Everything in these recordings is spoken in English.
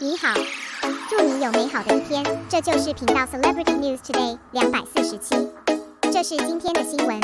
你好，祝你有美好的一天。这就是频道 Celebrity News Today 247。这是今天的新闻。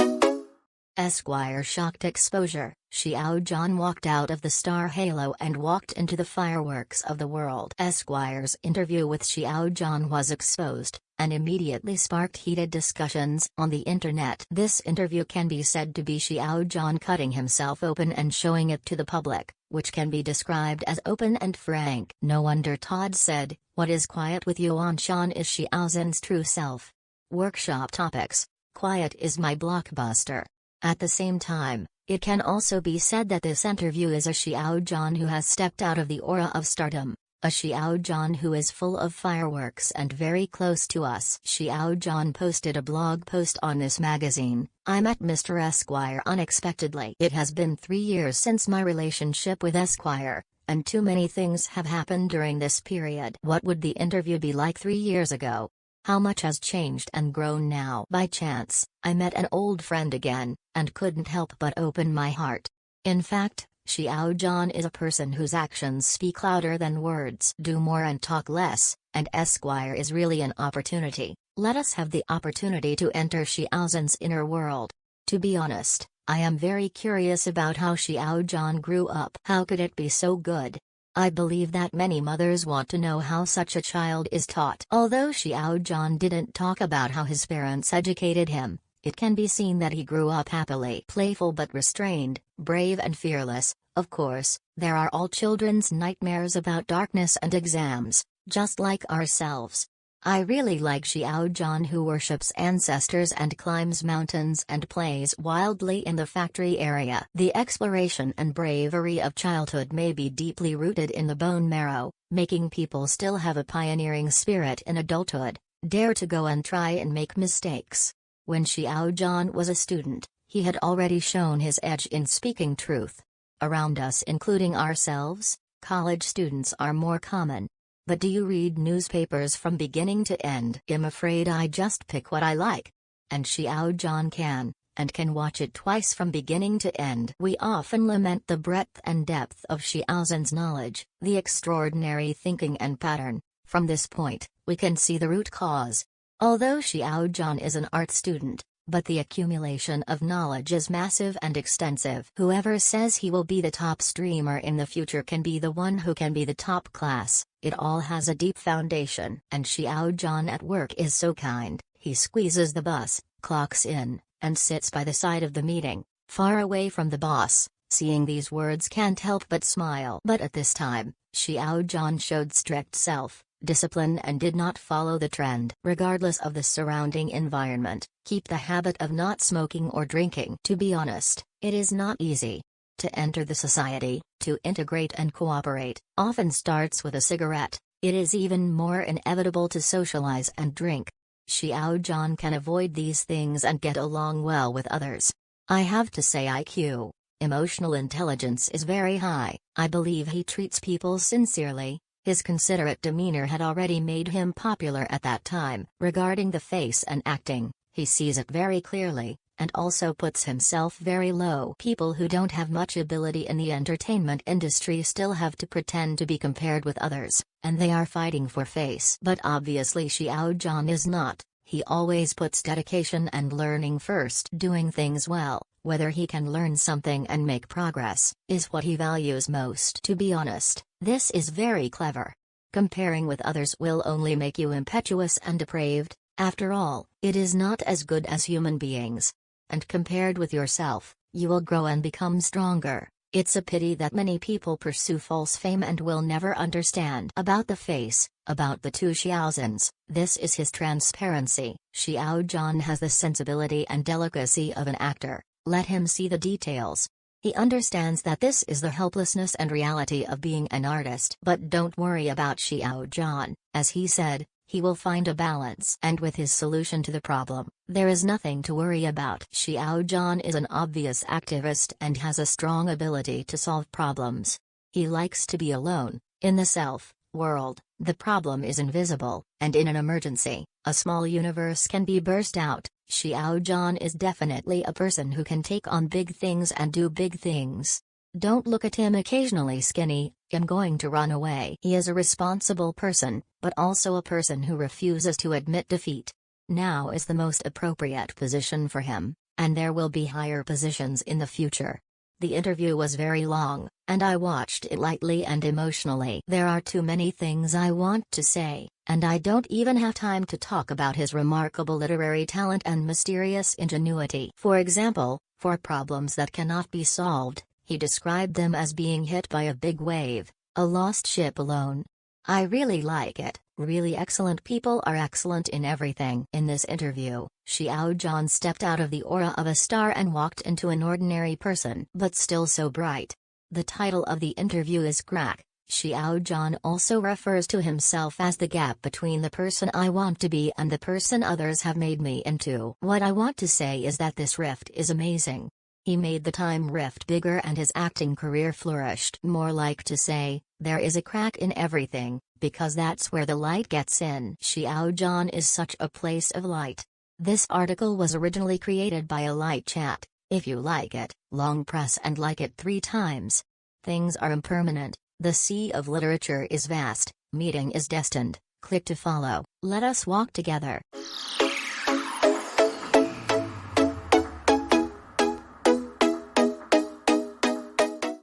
Esquire Shocked Exposure, Xiao Zhan walked out of the star halo and walked into the fireworks of the world. Esquire's interview with Xiao Zhan was exposed, and immediately sparked heated discussions on the internet. This interview can be said to be Xiao Zhan cutting himself open and showing it to the public, which can be described as open and frank. No wonder Todd said, "What is quiet with Yuan Shan is Xiao Zhan's true self." Workshop topics: Quiet is my blockbuster. At the same time, it can also be said that this interview is a Xiao Zhan who has stepped out of the aura of stardom, a Xiao Zhan who is full of fireworks and very close to us. Xiao Zhan posted a blog post on this magazine. "I met Mr. Esquire unexpectedly. It has been 3 years since my relationship with Esquire, and too many things have happened during this period." What would the interview be like 3 years ago? How much has changed and grown now? By chance, I met an old friend again, and couldn't help but open my heart. In fact, Xiao Zhan is a person whose actions speak louder than words. Do more and talk less, and Esquire is really an opportunity. Let us have the opportunity to enter Xiao Zhan's inner world. To be honest, I am very curious about how Xiao Zhan grew up. How could it be so good? I believe that many mothers want to know how such a child is taught. Although Xiao Zhan didn't talk about how his parents educated him, it can be seen that he grew up happily. Playful but restrained, brave and fearless. Of course, there are all children's nightmares about darkness and exams, just like ourselves. I really like Xiao Zhan, who worships ancestors and climbs mountains and plays wildly in the factory area. The exploration and bravery of childhood may be deeply rooted in the bone marrow, making people still have a pioneering spirit in adulthood, dare to go and try and make mistakes. When Xiao Zhan was a student, he had already shown his edge in speaking truth. Around us, including ourselves, college students are more common. But do you read newspapers from beginning to end? I'm afraid I just pick what I like. And Xiao Zhan can, and can watch it twice from beginning to end. We often lament the breadth and depth of Xiao Zhan's knowledge, the extraordinary thinking and pattern. From this point, we can see the root cause. Although Xiao Zhan is an art student, but the accumulation of knowledge is massive and extensive. Whoever says he will be the top streamer in the future can be the one who can be the top class. It all has a deep foundation. And Xiao Zhan at work is so kind. He squeezes the bus, clocks in, and sits by the side of the meeting, far away from the boss. Seeing these words can't help but smile. But at this time, Xiao Zhan showed strict self-discipline and did not follow the trend. Regardless of the surrounding environment, keep the habit of not smoking or drinking. To be honest, it is not easy. To enter the society, to integrate and cooperate, often starts with a cigarette. It is even more inevitable to socialize and drink. Xiao Zhan can avoid these things and get along well with others. I have to say IQ, emotional intelligence, is very high. I believe he treats people sincerely. His considerate demeanor had already made him popular at that time. Regarding the face and acting, he sees it very clearly, and also puts himself very low. People who don't have much ability in the entertainment industry still have to pretend to be compared with others, and they are fighting for face. But obviously Xiao Zhan is not. He always puts dedication and learning first. Doing things well, whether he can learn something and make progress, is what he values most. To be honest, this is very clever. Comparing with others will only make you impetuous and depraved. After all, it is not as good as human beings. And compared with yourself, you will grow and become stronger. It's a pity that many people pursue false fame and will never understand. About the face, about the two Xiao Zhans, this is his transparency. Xiao Zhan has the sensibility and delicacy of an actor. Let him see the details. He understands that this is the helplessness and reality of being an artist. But don't worry about Xiao Zhan. As he said, he will find a balance. And with his solution to the problem, there is nothing to worry about. Xiao Zhan is an obvious activist and has a strong ability to solve problems. He likes to be alone, in the self-world. The problem is invisible, and in an emergency, a small universe can be burst out. Xiao Zhan is definitely a person who can take on big things and do big things. Don't look at him occasionally skinny, I'm going to run away. He is a responsible person, but also a person who refuses to admit defeat. Now is the most appropriate position for him, and there will be higher positions in the future. The interview was very long, and I watched it lightly and emotionally. There are too many things I want to say, and I don't even have time to talk about his remarkable literary talent and mysterious ingenuity. For example, for problems that cannot be solved, he described them as being hit by a big wave, a lost ship alone. I really like it. Really excellent people are excellent in everything. In this interview, Xiao Zhan stepped out of the aura of a star and walked into an ordinary person, but still so bright. The title of the interview is Crack. Xiao Zhan also refers to himself as the gap between the person I want to be and the person others have made me into. What I want to say is that this rift is amazing. He made the time rift bigger and his acting career flourished. More like to say, there is a crack in everything, because that's where the light gets in. Xiao Zhan is such a place of light. This article was originally created by a light chat. If you like it, long press and like it 3 times. Things are impermanent, the sea of literature is vast, meeting is destined, click to follow, let us walk together.